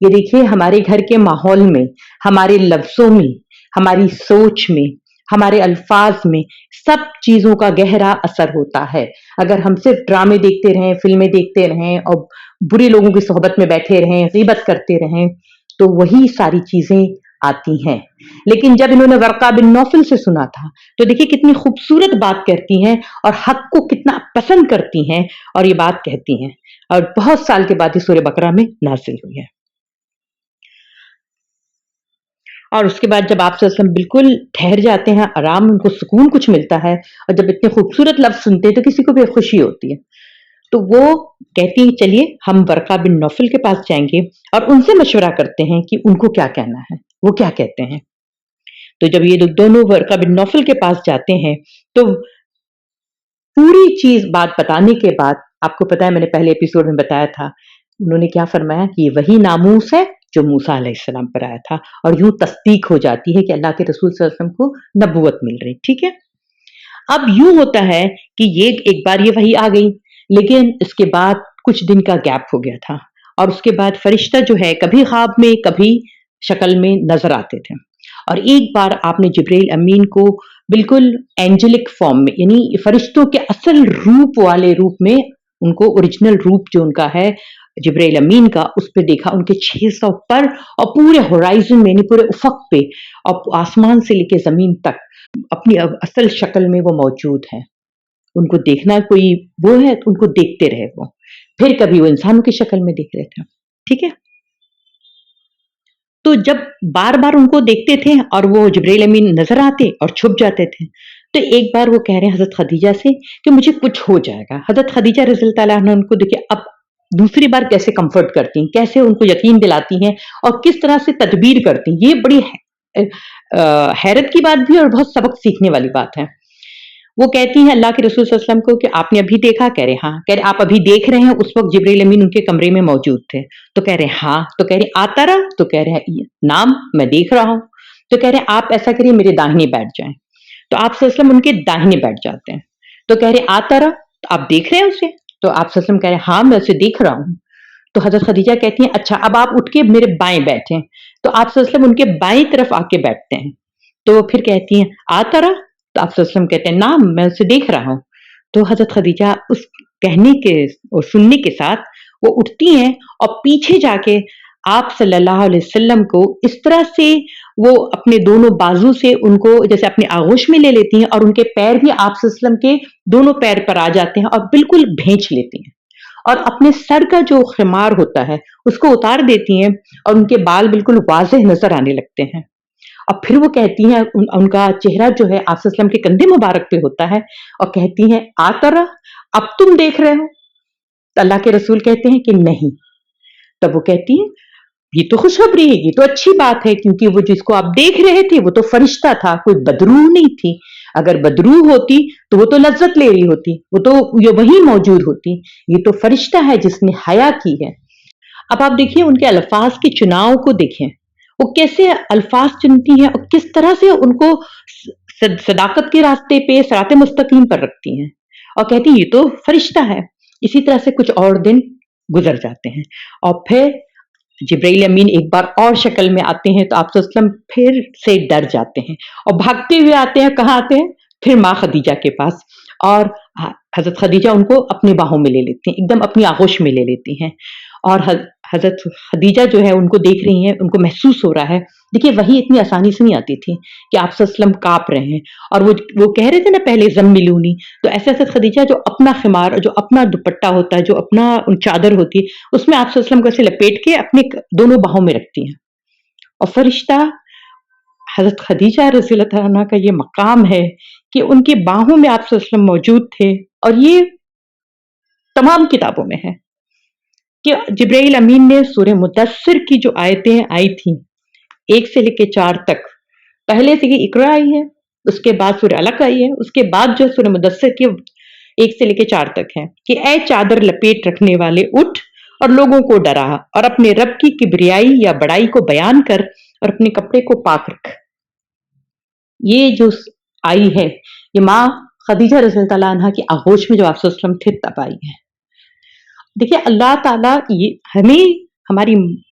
یہ دیکھیے ہمارے گھر کے ماحول میں، ہمارے لفظوں میں، ہماری سوچ میں، ہمارے الفاظ میں سب چیزوں کا گہرا اثر ہوتا ہے۔ اگر ہم صرف ڈرامے دیکھتے رہیں، فلمیں دیکھتے رہیں اور برے لوگوں کی صحبت میں بیٹھے رہیں، غیبت کرتے رہیں، تو وہی ساری چیزیں آتی ہیں۔ لیکن جب انہوں نے ورقہ بن نوفل سے سنا تھا تو دیکھیے کتنی خوبصورت بات کرتی ہیں اور حق کو کتنا پسند کرتی ہیں اور یہ بات کہتی ہیں، اور بہت سال کے بعد یہ سورہ بقرہ میں نازل ہوئی ہے۔ اور اس کے بعد جب آپ صلی اللہ علیہ وسلم بالکل ٹھہر جاتے ہیں، آرام، ان کو سکون کچھ ملتا ہے، اور جب اتنے خوبصورت لفظ سنتے ہیں تو کسی کو بھی خوشی ہوتی ہے، تو وہ کہتی ہیں چلیے ہم ورقہ بن نوفل کے پاس جائیں گے اور ان سے مشورہ کرتے ہیں کہ ان کو کیا کہنا ہے، وہ کیا کہتے ہیں۔ تو جب یہ دونوں ورقہ بن نوفل کے پاس جاتے ہیں تو پوری چیز بات بتانے کے بعد، آپ کو پتا ہے میں نے پہلے ایپیسوڈ میں بتایا تھا، انہوں نے کیا فرمایا کہ یہ وہی ناموس ہے جو موسیٰ علیہ السلام پر آیا تھا، اور یوں تصدیق ہو جاتی ہے کہ اللہ کے رسول صلی اللہ علیہ وسلم کو نبوت مل رہی۔ ٹھیک ہے، اب یوں ہوتا ہے کہ یہ ایک بار یہ وحی آ گئی، لیکن اس کے بعد کچھ دن کا گیپ ہو گیا تھا، اور اس کے بعد فرشتہ جو ہے کبھی خواب میں کبھی شکل میں نظر آتے تھے، اور ایک بار آپ نے جبرائیل امین کو بالکل اینجلک فارم میں، یعنی فرشتوں کے اصل روپ والے روپ میں، ان کو اوریجنل روپ جو ان کا ہے جبرائیل امین کا، اس پہ دیکھا، ان کے 600 پر اور پورے ہورائزن میں، یعنی پورے افق پہ اور آسمان سے لے کے زمین تک اپنی اصل شکل میں وہ موجود ہے۔ ان کو دیکھنا کوئی وہ ہے، ان کو دیکھتے رہے وہ، پھر کبھی وہ انسانوں کی شکل میں دیکھ رہے تھے۔ ٹھیک ہے، تو جب بار بار ان کو دیکھتے تھے اور وہ جبرائیل امین نظر آتے اور چھپ جاتے تھے، تو ایک بار وہ کہہ رہے ہیں حضرت خدیجہ سے کہ مجھے کچھ ہو جائے گا۔ حضرت خدیجہ رضی اللہ تعالیٰ عنہ ان کو دیکھیں اب دوسری بار کیسے کمفرٹ کرتی ہیں، کیسے ان کو یقین دلاتی ہیں اور کس طرح سے تدبیر کرتی ہیں، یہ بڑی حیرت کی بات بھی اور بہت سبق سیکھنے والی بات ہے۔ وہ کہتی ہیں اللہ کے رسول صلی اللہ علیہ وسلم کو کہ آپ نے ابھی دیکھا؟ کہہ رہے ہاں۔ کہہ رہے آپ ابھی دیکھ رہے ہیں؟ اس وقت جبرائیل امین ان کے کمرے میں موجود تھے، تو کہہ رہے ہاں۔ تو کہہ رہے آتا رہا؟ تو کہہ رہے نام میں دیکھ رہا ہوں۔ تو کہہ رہے آپ ایسا کریے میرے داہنے بیٹھ جائیں، تو آپ صلی اللہ علیہ وسلم ان کے داہنے بیٹھ جاتے ہیں۔ تو کہہ رہے آتا رہا؟ تو آپ دیکھ رہے ہیں اسے؟ تو آپ صلی اللہ علیہ وسلم کہہ رہے ہاں میں اسے دیکھ رہا ہوں۔ تو حضرت خدیجہ کہتی ہیں اچھا اب آپ اٹھ کے میرے بائیں بیٹھیں، تو آپ صلی اللہ علیہ وسلم ان کے بائیں طرف آ کے بیٹھتے ہیں، تو پھر کہتی ہیں آتا رہا؟ تو آپ صلی اللہ علیہ وسلم کہتے ہیں نعم میں اسے دیکھ رہا ہوں۔ تو حضرت خدیجہ اس کہنے کے اور سننے کے ساتھ وہ اٹھتی ہیں اور پیچھے جا کے آپ صلی اللہ علیہ وسلم کو اس طرح سے وہ اپنے دونوں بازو سے ان کو جیسے اپنے آغوش میں لے لیتی ہیں، اور ان کے پیر بھی آپ صلی اللہ علیہ وسلم کے دونوں پیر پر آ جاتے ہیں اور بالکل بھینچ لیتی ہیں، اور اپنے سر کا جو خمار ہوتا ہے اس کو اتار دیتی ہیں، اور ان کے بال بالکل واضح نظر آنے لگتے ہیں۔ اور پھر وہ کہتی ہیں، ان کا چہرہ جو ہے آپ صلی اللہ علیہ وسلم کے کندھے مبارک پہ ہوتا ہے، اور کہتی ہیں آتا رہا اب تم دیکھ رہے ہو؟ تو اللہ کے رسول کہتے ہیں کہ نہیں۔ تب وہ کہتی ہیں یہ تو خوشخبری ہے، یہ تو اچھی بات ہے، کیونکہ وہ جس کو آپ دیکھ رہے تھے وہ تو فرشتہ تھا، کوئی بدروح نہیں تھی۔ اگر بدروح ہوتی تو وہ تو لذت لے رہی ہوتی، وہ تو یہ وہی موجود ہوتی، یہ تو فرشتہ ہے جس نے حیا کی ہے۔ اب آپ دیکھیے ان کے الفاظ کے چناؤ کو دیکھیں، وہ کیسے الفاظ چنتی ہیں اور کس طرح سے ان کو صداقت کے راستے پہ، صراط مستقیم پر رکھتی ہیں، اور کہتی ہیں یہ تو فرشتہ ہے۔ اسی طرح سے کچھ اور دن گزر جاتے ہیں، اور پھر جبرائیل امین ایک بار اور شکل میں آتے ہیں، تو آپ صلی اللہ علیہ وسلم پھر سے ڈر جاتے ہیں اور بھاگتے ہوئے آتے ہیں۔ کہاں آتے ہیں؟ پھر ماں خدیجہ کے پاس، اور حضرت خدیجہ ان کو اپنی باہوں میں لے لیتی ہیں، ایک دم اپنی آغوش میں لے لیتی ہیں، اور حضرت خدیجہ جو ہے ان کو دیکھ رہی ہیں، ان کو محسوس ہو رہا ہے۔ دیکھیے وہی اتنی آسانی سے نہیں آتی تھی کہ آپ صلی اللہ علیہ وسلم کانپ رہے ہیں، اور وہ کہہ رہے تھے نا پہلے زملونی، تو ایسے حضرت خدیجہ جو اپنا خمار، جو اپنا دوپٹہ ہوتا ہے، جو اپنا چادر ہوتی ہے، اس میں آپ صلی اللہ علیہ وسلم کو ایسے لپیٹ کے اپنے دونوں باہوں میں رکھتی ہیں، اور فرشتہ حضرت خدیجہ رضی اللہ عنہا کا یہ مقام ہے کہ ان کی باہوں میں آپ صلی اللہ علیہ وسلم موجود تھے، اور یہ تمام کتابوں میں ہے کہ جبرائیل امین نے سورہ مدثر کی جو آیتیں آئی تھیں 1 سے لے کے 4 تک، پہلے سے یہ اقرا آئی ہے، اس کے بعد سورہ علق آئی ہے، اس کے بعد جو سورہ مدثر کی 1 سے لے کے 4 تک ہے کہ اے چادر لپیٹ رکھنے والے اٹھ اور لوگوں کو ڈرا، اور اپنے رب کی کبریائی یا بڑائی کو بیان کر، اور اپنے کپڑے کو پاک رکھ۔ یہ جو آئی ہے یہ ماں خدیجہ رضی اللہ عنہا کی آغوش میں جو آپ صلی اللہ علیہ وسلم تھے تب آئی ہے۔ دیکھیے اللہ تعالیٰ ہمیں ہماری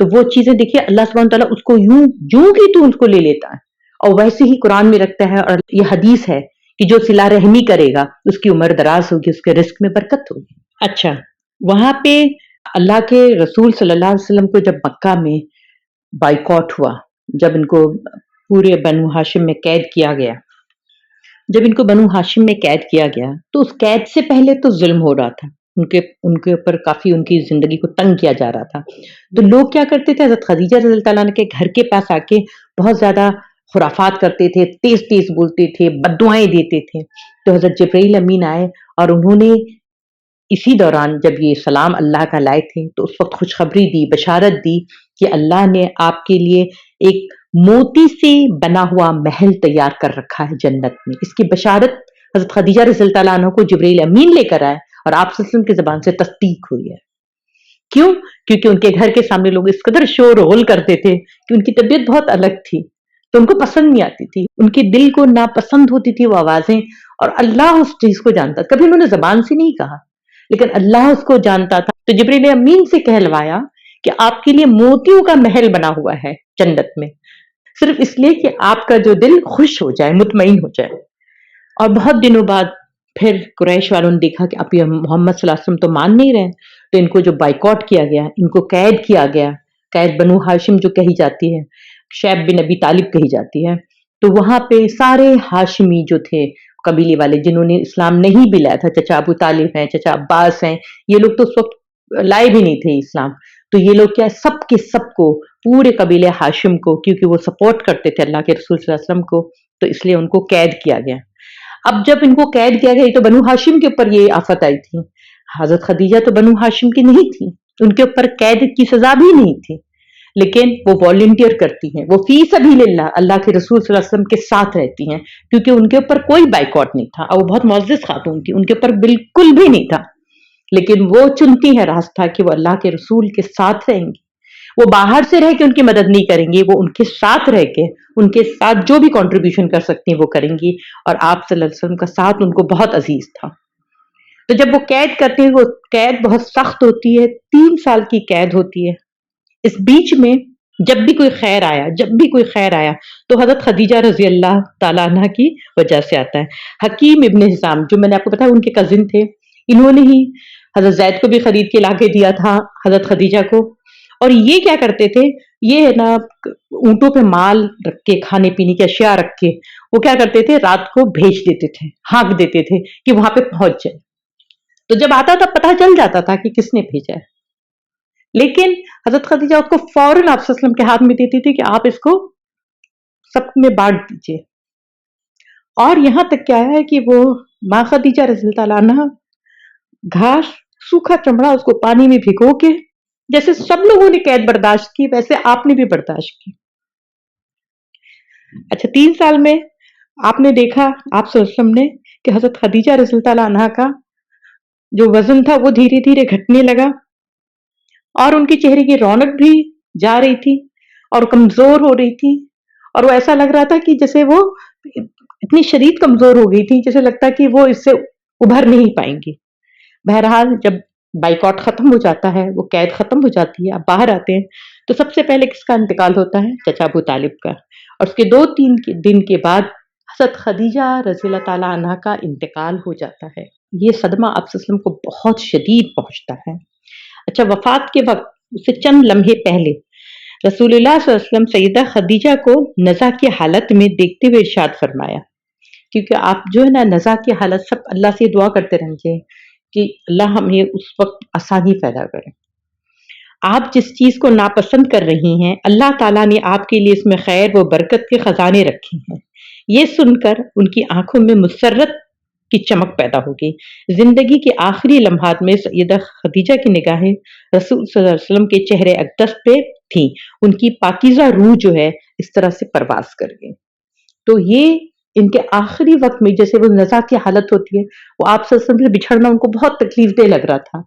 تو وہ چیزیں دیکھیے اللہ سبحانہ تعالیٰ اس کو یوں یوں کی تو اس کو لے لیتا ہے، اور ویسے ہی قرآن میں رکھتا ہے، اور یہ حدیث ہے کہ جو صلہ رحمی کرے گا اس کی عمر دراز ہوگی، اس کے رزق میں برکت ہوگی۔ اچھا، وہاں پہ اللہ کے رسول صلی اللہ علیہ وسلم کو جب مکہ میں بائیکاٹ ہوا، جب ان کو پورے بنو ہاشم میں قید کیا گیا، جب ان کو بنو ہاشم میں قید کیا گیا تو اس قید سے پہلے تو ظلم ہو رہا تھا، ان کے اوپر کافی ان کی زندگی کو تنگ کیا جا رہا تھا۔ تو لوگ کیا کرتے تھے، حضرت خدیجہ رضی اللہ تعالیٰ عنہ کے گھر کے پاس آ کے بہت زیادہ خرافات کرتے تھے، تیز تیز بولتے تھے، بددعائیں دیتے تھے۔ تو حضرت جبرائیل امین آئے اور انہوں نے اسی دوران جب یہ سلام اللہ کا لائے تھے تو اس وقت خوشخبری دی، بشارت دی کہ اللہ نے آپ کے لیے ایک موتی سے بنا ہوا محل تیار کر رکھا ہے جنت میں۔ اس کی بشارت حضرت خدیجہ رضی اللہ عنہ کو جبرائیل امین لے کر آئے اور آپ صلی اللہ علیہ وسلم کی زبان سے تصدیق ہوئی ہے۔ کیوں؟ کیونکہ ان کے گھر کے سامنے لوگ اس قدر شور و غل کرتے تھے کہ ان کی طبیعت بہت الگ تھی، تو ان کو پسند نہیں آتی تھی، ان کے دل کو ناپسند ہوتی تھی وہ آوازیں، اور اللہ اس چیز کو جانتا تھا۔ کبھی انہوں نے زبان سے نہیں کہا لیکن اللہ اس کو جانتا تھا۔ تو جبرائیل امین سے کہلوایا کہ آپ کے لیے موتیوں کا محل بنا ہوا ہے جنت میں، صرف اس لیے کہ آپ کا جو دل خوش ہو جائے، مطمئن ہو جائے۔ اور بہت دنوں بعد پھر قریش والوں نے دیکھا کہ اب یہ محمد صلی اللہ علیہ وسلم تو مان نہیں رہے، تو ان کو جو بائیکاٹ کیا گیا، ان کو قید کیا گیا، قید بنو ہاشم جو کہی جاتی ہے، شیب بن ابی طالب کہی جاتی ہے، تو وہاں پہ سارے ہاشمی جو تھے قبیلے والے جنہوں نے اسلام نہیں بھی لایا تھا، چچا ابو طالب ہیں، چچا عباس ہیں، یہ لوگ تو اس وقت لائے بھی نہیں تھے اسلام، تو یہ لوگ کیا سب کے سب کو، پورے قبیلے ہاشم کو، کیونکہ وہ سپورٹ کرتے تھے اللہ کے رسول صلی اللہ علیہ وسلم کو، تو اس لیے ان کو قید کیا گیا۔ اب جب ان کو قید کیا گیا تو بنو ہاشم کے اوپر یہ آفت آئی تھی، حضرت خدیجہ تو بنو ہاشم کی نہیں تھی، ان کے اوپر قید کی سزا بھی نہیں تھی، لیکن وہ والنٹیئر کرتی ہیں، وہ فی سبیل اللہ کے رسول صلی اللہ علیہ وسلم کے ساتھ رہتی ہیں، کیونکہ ان کے اوپر کوئی بائیکاٹ نہیں تھا، اور وہ بہت معزز خاتون تھی، ان کے اوپر بالکل بھی نہیں تھا، لیکن وہ چنتی ہے راستہ کہ وہ اللہ کے رسول کے ساتھ رہیں گی، وہ باہر سے رہ کے ان کی مدد نہیں کریں گی، وہ ان کے ساتھ رہ کے ان کے ساتھ جو بھی کنٹریبیوشن کر سکتی ہیں وہ کریں گی، اور آپ صلی اللہ علیہ وسلم کا ساتھ ان کو بہت عزیز تھا۔ تو جب وہ قید کرتے ہیں، وہ قید بہت سخت ہوتی ہے، 3 سال کی قید ہوتی ہے۔ اس بیچ میں جب بھی کوئی خیر آیا تو حضرت خدیجہ رضی اللہ تعالیٰ عنہ کی وجہ سے آتا ہے۔ حکیم ابن حزام جو میں نے آپ کو بتایا ان کے کزن تھے، انہوں نے ہی حضرت زید کو بھی خرید کے لا کے دیا تھا حضرت خدیجہ کو، اور یہ کیا کرتے تھے، یہ ہے نا اونٹوں پہ مال رکھ کے، کھانے پینے کی اشیاء رکھ کے، وہ کیا کرتے تھے رات کو بھیج دیتے تھے، ہانک دیتے تھے کہ وہاں پہ پہنچ جائے، تو جب آتا تھا پتہ چل جاتا تھا کہ کس نے بھیجا ہے، لیکن حضرت خدیجہ اس کو فوراً آپ صلی اللہ علیہ وسلم کے ہاتھ میں دیتی تھی کہ آپ اس کو سب میں بانٹ دیجیے، اور یہاں تک کیا ہے کہ وہ ماں خدیجہ رضی اللہ تعالیٰ عنہ گھاس، سوکھا چمڑا اس کو پانی میں بھگو کے، جیسے سب لوگوں نے قید برداشت کی ویسے آپ نے بھی برداشت کی۔ اچھا، 3 سال میں آپ نے دیکھا آپ صلی اللہ علیہ وسلم نے کہ حضرت خدیجہ رضی اللہ تعالیٰ عنہ کا جو وزن تھا وہ دھیرے دھیرے گھٹنے لگا، اور ان کے چہرے کی رونق بھی جا رہی تھی اور کمزور ہو رہی تھی، اور وہ ایسا لگ رہا تھا کہ جیسے وہ اتنی شدید کمزور ہو گئی تھی، جیسے لگتا کہ وہ اس سے ابھر نہیں پائیں گی۔ بہرحال جب بائیکاٹ ختم ہو جاتا ہے، وہ قید ختم ہو جاتی ہے، آپ باہر آتے ہیں، تو سب سے پہلے کس کا انتقال ہوتا ہے؟ چچا ابو طالب کا، اور اس کے 2-3 دن کے بعد حضرت خدیجہ رضی اللہ تعالیٰ عنہ کا انتقال ہو جاتا ہے۔ یہ صدمہ آپ صلی اللہ علیہ وسلم کو بہت شدید پہنچتا ہے۔ اچھا، وفات کے وقت اسے چند لمحے پہلے رسول اللہ صلی اللہ علیہ وسلم سیدہ خدیجہ کو نزا کی حالت میں دیکھتے ہوئے ارشاد فرمایا، کیونکہ آپ جو ہے نا نزا کی حالت سب اللہ سے دعا کرتے رہیں گے کہ اللہ ہمیں اس وقت آسانی پیدا کرے۔ آپ جس چیز کو ناپسند کر رہی ہیں اللہ تعالیٰ نے آپ کے لیے اس میں خیر و برکت کے خزانے رکھے ہیں۔ یہ سن کر ان کی آنکھوں میں مسرت کی چمک پیدا ہو گئی۔ زندگی کے آخری لمحات میں سیدہ خدیجہ کی نگاہیں رسول صلی اللہ علیہ وسلم کے چہرے اقدس پہ تھیں، ان کی پاکیزہ روح جو ہے اس طرح سے پرواز کر گئی۔ تو یہ ان کے آخری وقت میں جیسے وہ نزا کی حالت ہوتی ہے، وہ آپ صلی اللہ علیہ وسلم سے بچھڑنا ان کو بہت تکلیف دہ لگ رہا تھا،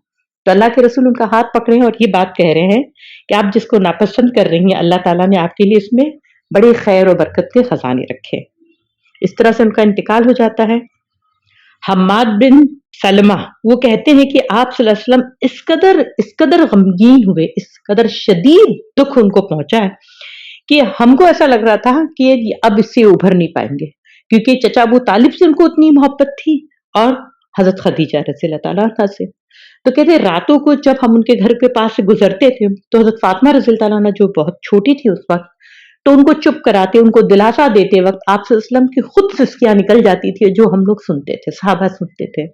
تو اللہ کے رسول ان کا ہاتھ پکڑے ہیں اور یہ بات کہہ رہے ہیں کہ آپ جس کو ناپسند کر رہی ہیں اللہ تعالیٰ نے آپ کے لیے اس میں بڑے خیر و برکت کے خزانے رکھے۔ اس طرح سے ان کا انتقال ہو جاتا ہے۔ حماد بن سلمہ وہ کہتے ہیں کہ آپ صلی اللہ علیہ وسلم اس قدر غمگین ہوئے، اس قدر شدید دکھ ان کو پہنچا ہے کہ ہم کو ایسا لگ رہا تھا کہ اب اس سے ابھر نہیں پائیں گے، کیونکہ چچا ابو طالب سے ان کو اتنی محبت تھی اور حضرت خدیجہ رضی اللہ تعالیٰ عنہا سے۔ تو کہتے ہیں راتوں کو جب ہم ان کے گھر کے پاس سے گزرتے تھے تو حضرت فاطمہ رضی اللہ تعالیٰ عنہ جو بہت چھوٹی تھی اس وقت، تو ان کو چپ کراتے، ان کو دلاسا دیتے وقت آپ صلی اللہ علیہ وسلم کی خود سسکیاں نکل جاتی تھی جو ہم لوگ سنتے تھے، صحابہ سنتے تھے۔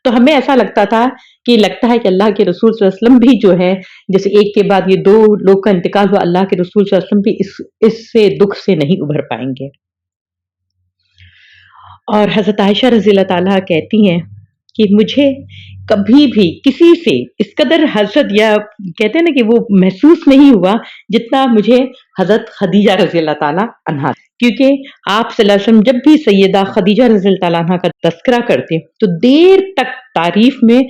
تو ہمیں ایسا لگتا تھا کہ لگتا ہے کہ اللہ کے رسول صلی اللہ علیہ وسلم بھی جو ہے، جیسے ایک کے بعد یہ دو لوگ کا انتقال ہوا، اللہ کے رسول صلی اللہ علیہ وسلم بھی اس سے دکھ سے نہیں ابھر پائیں گے۔ اور حضرت عائشہ رضی اللہ تعالیٰ کہتی ہیں کہ مجھے کبھی بھی کسی سے اس قدر حسد یا کہتے ہیں نا کہ وہ محسوس نہیں ہوا جتنا مجھے حضرت خدیجہ رضی اللہ تعالیٰ عنہا، کیونکہ آپ صلی اللہ علیہ وسلم جب بھی سیدہ خدیجہ رضی اللہ تعالیٰ عنہا کا تذکرہ کرتے تو دیر تک تعریف میں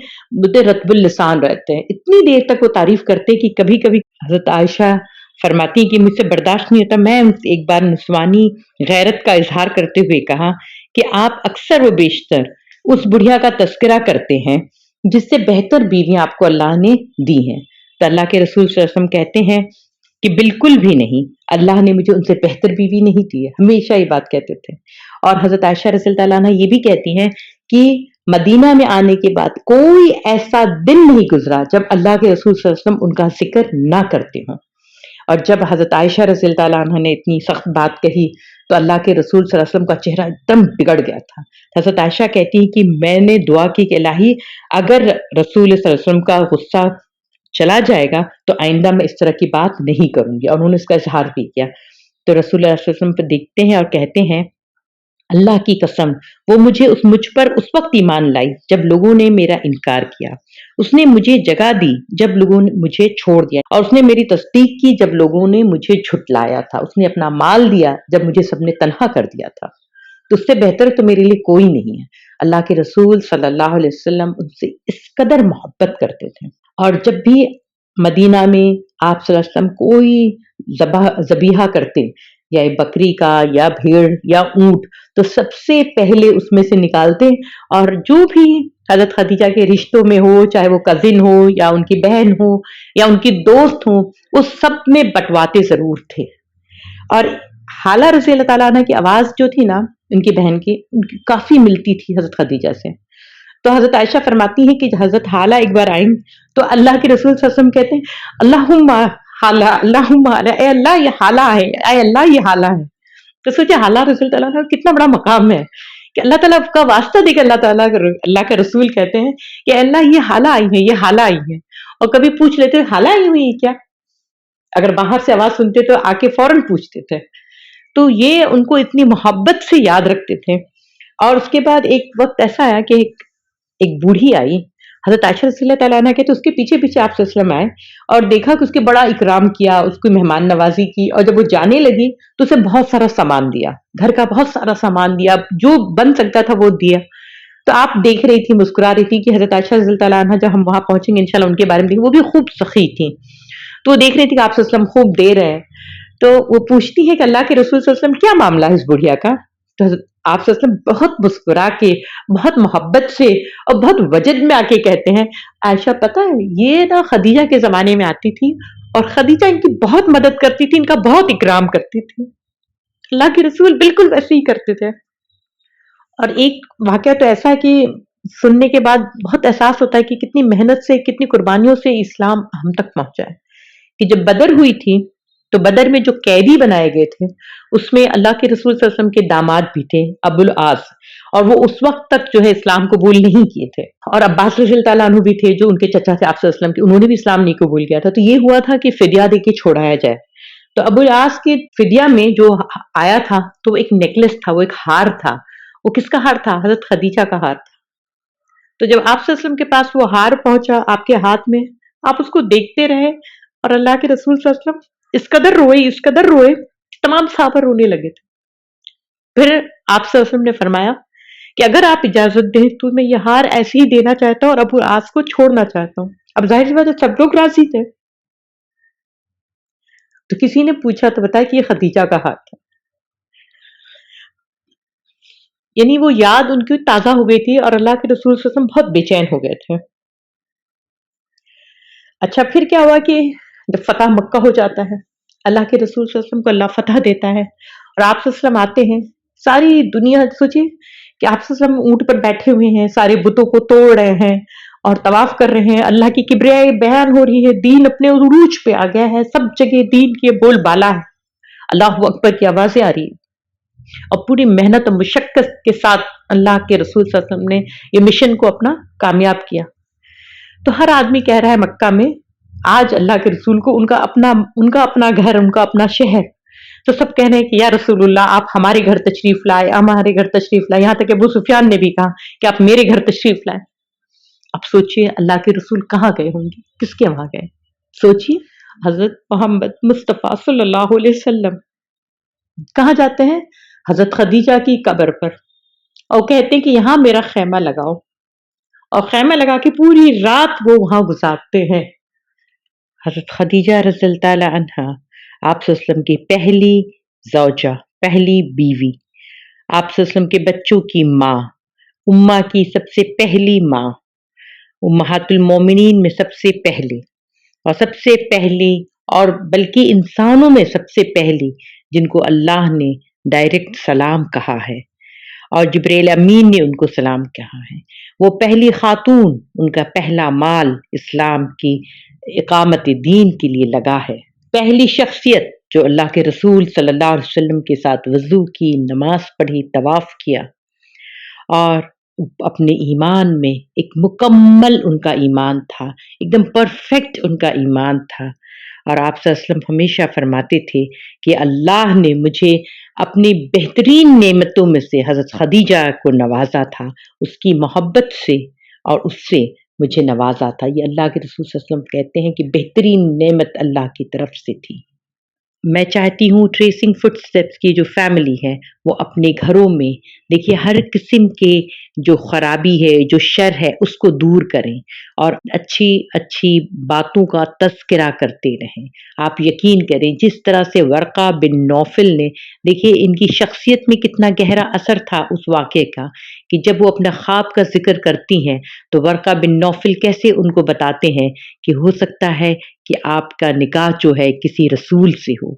رطب اللسان رہتے ہیں، اتنی دیر تک وہ تعریف کرتے کہ کبھی کبھی حضرت عائشہ فرماتی ہیں کہ مجھ سے برداشت نہیں ہوتا، میں ایک بار نسوانی غیرت کا اظہار کرتے ہوئے کہا کہ آپ اکثر و بیشتر اس بڑھیا کا تذکرہ کرتے ہیں جس سے بہتر بیویاں آپ کو اللہ نے دی ہیں، تو اللہ کے رسول صلی اللہ علیہ وسلم کہتے ہیں کہ بالکل بھی نہیں، اللہ نے مجھے ان سے بہتر بیوی نہیں دی ہے، ہمیشہ یہ بات کہتے تھے۔ اور حضرت عائشہ رضی اللہ تعالیٰ عنہ یہ بھی کہتی ہیں کہ مدینہ میں آنے کے بعد کوئی ایسا دن نہیں گزرا جب اللہ کے رسول صلی اللہ علیہ وسلم ان کا ذکر نہ کرتے ہوں۔ اور جب حضرت عائشہ رضی اللہ تعالیٰ عنہ نے اتنی سخت بات کہی تو اللہ کے رسول صلی اللہ علیہ وسلم کا چہرہ ایک دم بگڑ گیا تھا۔ حضرت عائشہ کہتی ہیں کہ میں نے دعا کی کہ الہی اگر رسول صلی اللہ علیہ وسلم کا غصہ چلا جائے گا تو آئندہ میں اس طرح کی بات نہیں کروں گی، اور انہوں نے اس کا اظہار بھی کیا۔ تو رسول اللہ صلی اللہ علیہ وسلم پہ دیکھتے ہیں اور کہتے ہیں اللہ کی قسم وہ مجھ پر اس وقت ایمان لائی جب لوگوں نے میرا انکار کیا، اس نے مجھے جگہ دی جب لوگوں نے مجھے چھوڑ دیا، اور اس نے میری تصدیق کی جب لوگوں نے مجھے جھٹلایا تھا، اس نے اپنا مال دیا جب مجھے سب نے تنہا کر دیا تھا، تو اس سے بہتر تو میرے لیے کوئی نہیں ہے۔ اللہ کے رسول صلی اللہ علیہ وسلم ان سے اس قدر محبت کرتے تھے، اور جب بھی مدینہ میں آپ صلی اللہ علیہ وسلم کوئی ذبیحہ کرتے، یا بکری کا یا بھیڑ یا اونٹ، تو سب سے پہلے اس میں سے نکالتے، اور جو بھی حضرت خدیجہ کے رشتوں میں ہو، چاہے وہ کزن ہو یا ان کی بہن ہو یا ان کی دوست ہو، وہ سب میں بٹواتے ضرور تھے۔ اور حالہ رضی اللہ تعالیٰ عنہ کی آواز جو تھی نا ان کی بہن کی، ان کی کافی ملتی تھی حضرت خدیجہ سے۔ تو حضرت عائشہ فرماتی ہیں کہ حضرت حالہ ایک بار آئیں تو اللہ کے رسول صلی اللہ علیہ وسلم کہتے ہیں اللہم حالہ، اللہم حالہ، اے اللہ یہ حالہ ہے، اے اللہ یہ حالہ ہے۔ تو سوچے حالہ رسول تعالیٰ کا کتنا بڑا مقام ہے کہ اللہ تعالیٰ کا واسطہ دے کے اللہ کا رسول کہتے ہیں کہ اے اللہ یہ حالہ آئی ہے، یہ حالہ آئی ہے۔ اور کبھی پوچھ لیتے حالہ آئی ہوئی کیا، اگر باہر سے آواز سنتے تو آ کے فوراً پوچھتے تھے۔ تو یہ ان کو اتنی محبت سے یاد رکھتے تھے۔ اور اس کے بعد ایک وقت ایسا آیا کہ ایک بوڑھی آئی، حضرت عائشہ رضی اللہ تعالیٰ عنہ کے، تو اس کے پیچھے پیچھے آپ صلی اللہ علیہ وسلم آئے اور دیکھا کہ اس کے بڑا اکرام کیا، اس کو مہمان نوازی کی، اور جب وہ جانے لگی تو اسے بہت سارا سامان دیا، گھر کا بہت سارا سامان دیا، جو بن سکتا تھا وہ دیا۔ تو آپ دیکھ رہی تھی، مسکرا رہی تھی کہ حضرت عائشہ رضی اللہ تعالیٰ عنہ جب ہم وہاں پہنچیں گے انشاءاللہ ان کے بارے میں دیکھیں، وہ بھی خوب سخی تھی، تو وہ دیکھ رہی تھی کہ آپ صلی اللہ علیہ وسلم خوب دے رہے ہیں۔ تو وہ پوچھتی ہے کہ اللہ کے رسول صلی اللہ علیہ وسلم کیا معاملہ ہے اس بڑھیا کا؟ تو آپ صلی اللہ علیہ وسلم بہت مسکرا کے، بہت محبت سے اور بہت وجد میں آ کے کہتے ہیں عائشہ پتہ ہے یہ نا خدیجہ کے زمانے میں آتی تھی اور خدیجہ ان کی بہت مدد کرتی تھی، ان کا بہت اکرام کرتی تھی، اللہ کے رسول بالکل ویسے ہی کرتے تھے۔ اور ایک واقعہ تو ایسا ہے کہ سننے کے بعد بہت احساس ہوتا ہے کہ کتنی محنت سے، کتنی قربانیوں سے اسلام ہم تک پہنچا ہے، کہ جب بدر ہوئی تھی تو بدر میں جو قیدی بنائے گئے تھے اس میں اللہ کے رسول صلی اللہ علیہ وسلم کے داماد بھی تھے ابو العاص، اور وہ اس وقت تک جو ہے اسلام قبول نہیں کیے تھے، اور عباس رضی اللہ تعالیٰ عنہ بھی تھے جو ان کے چچا تھے آپ صلی اللہ علیہ وسلم کے، انہوں نے بھی اسلام نہیں قبول کیا تھا۔ تو یہ ہوا تھا کہ فدیہ دے کے چھوڑایا جائے، تو ابو العاص کے فدیہ میں جو آیا تھا تو وہ ایک نیکلس تھا، وہ ایک ہار تھا۔ وہ کس کا ہار تھا؟ حضرت خدیجہ کا ہار تھا۔ تو جب آپ صلی اللہ علیہ وسلم کے پاس وہ ہار پہنچا آپ کے ہاتھ میں، آپ اس کو دیکھتے رہے، اور اللہ کے رسول صلی اللہ علیہ وسلم اس قدر روئے، تمام صحابہ رونے لگے تھے۔ پھر آپ صلی اللہ علیہ وسلم نے فرمایا کہ اگر آپ اجازت دیں تو میں یہ ہار ایسے ہی دینا چاہتا ہوں اور ابو العاص کو چھوڑنا چاہتا ہوں۔ اب ظاہر سی بات ہے سب لوگ راضی تھے، تو کسی نے پوچھا تو بتایا کہ یہ خدیجہ کا ہار تھا۔ یعنی وہ یاد ان کی تازہ ہو گئی تھی اور اللہ کے رسول صلی اللہ علیہ وسلم بہت بے چین ہو گئے تھے۔ اچھا پھر کیا ہوا کہ جب فتح مکہ ہو جاتا ہے، اللہ کے رسول صلی اللہ علیہ وسلم کو اللہ فتح دیتا ہے اور آپ صلی اللہ علیہ وسلم آتے ہیں، ساری دنیا سوچیے کہ آپ صلی اللہ علیہ وسلم اونٹ پر بیٹھے ہوئے ہیں، سارے بتوں کو توڑ رہے ہیں اور طواف کر رہے ہیں، اللہ کی کبریائی بیان ہو رہی ہے، دین اپنے عروج پہ آ گیا ہے، سب جگہ دین کی بول بالا ہے، اللہ اکبر کی آوازیں آ رہی ہیں اور پوری محنت اور مشقت کے ساتھ اللہ کے رسول صلی اللہ علیہ وسلم نے یہ مشن کو اپنا کامیاب کیا۔ تو ہر آدمی کہہ رہا ہے مکہ میں آج اللہ کے رسول کو ان کا اپنا گھر، ان کا اپنا شہر، تو سب کہہ رہے ہیں کہ یا رسول اللہ آپ ہمارے گھر تشریف لائے، ہمارے گھر تشریف لائے، یہاں تک کہ ابو سفیان نے بھی کہا کہ آپ میرے گھر تشریف لائے۔ اب سوچئے اللہ کے رسول کہاں گئے ہوں گے، کس کے وہاں گئے؟ سوچئے حضرت محمد مصطفیٰ صلی اللہ علیہ وسلم کہاں جاتے ہیں؟ حضرت خدیجہ کی قبر پر، اور کہتے ہیں کہ یہاں میرا خیمہ لگاؤ، اور خیمہ لگا کے پوری رات وہ وہاں گزارتے ہیں۔ حضرت خدیجہ رضی اللہ تعالی عنہا آپ صلی اللہ علیہ وسلم کی پہلی زوجہ، پہلی بیوی، آپ صلی اللہ علیہ وسلم کے بچوں کی ماں، امہ کی سب سے پہلی ماں، امہات المومنین میں سب سے پہلی اور سب سے پہلی، اور بلکہ انسانوں میں سب سے پہلی جن کو اللہ نے ڈائریکٹ سلام کہا ہے اور جبرائیل امین نے ان کو سلام کہا ہے، وہ پہلی خاتون، ان کا پہلا مال اسلام کی اقامت دین کے لیے لگا ہے، پہلی شخصیت جو اللہ کے رسول صلی اللہ علیہ وسلم کے ساتھ وضو کی، نماز پڑھی، طواف کیا، اور اپنے ایمان میں ایک مکمل ان کا ایمان تھا، ایک دم پرفیکٹ ان کا ایمان تھا، اور آپ صلی اللہ علیہ وسلم ہمیشہ فرماتے تھے کہ اللہ نے مجھے اپنی بہترین نعمتوں میں سے حضرت خدیجہ کو نوازا تھا، اس کی محبت سے اور اس سے مجھے نوازا تھا۔ یہ اللہ کے رسول صلی اللہ علیہ وسلم کہتے ہیں کہ بہترین نعمت اللہ کی طرف سے تھی۔ میں چاہتی ہوں ٹریسنگ فٹ اسٹیپس کی جو فیملی ہے وہ اپنے گھروں میں دیکھیے ہر قسم کے جو خرابی ہے، جو شر ہے، اس کو دور کریں اور اچھی اچھی باتوں کا تذکرہ کرتے رہیں۔ آپ یقین کریں جس طرح سے ورقہ بن نوفل نے، دیکھیے ان کی شخصیت میں کتنا گہرا اثر تھا اس واقعے کا، کہ جب وہ اپنا خواب کا ذکر کرتی ہیں تو ورقہ بن نوفل کیسے ان کو بتاتے ہیں کہ ہو سکتا ہے کہ آپ کا نکاح جو ہے کسی رسول سے ہو۔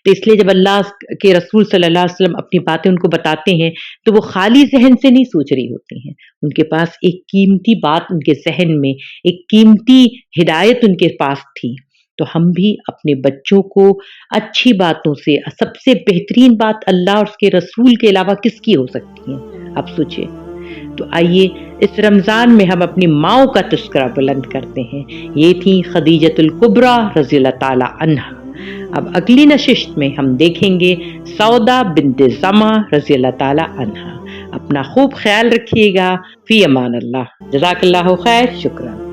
تو اس لیے جب اللہ کے رسول صلی اللہ علیہ وسلم اپنی باتیں ان کو بتاتے ہیں تو وہ خالی ذہن سے نہیں سوچ رہی ہوتی ہیں، ان کے پاس ایک قیمتی بات ان کے ذہن میں، ایک قیمتی ہدایت ان کے پاس تھی۔ تو ہم بھی اپنے بچوں کو اچھی باتوں سے، سب سے بہترین بات اللہ اور اس کے رسول کے علاوہ کس کی ہو سکتی ہے؟ آپ سوچیں۔ تو آئیے اس رمضان میں ہم اپنی ماؤں کا تذکرہ بلند کرتے ہیں۔ یہ تھی خدیجۃ الکبریٰ رضی اللہ تعالی عنہا۔ اب اگلی نشست میں ہم دیکھیں گے سودا بنت زمعہ رضی اللہ تعالی عنہا۔ اپنا خوب خیال رکھیے گا، فی امان اللہ، جزاک اللہ خیر، شکرا۔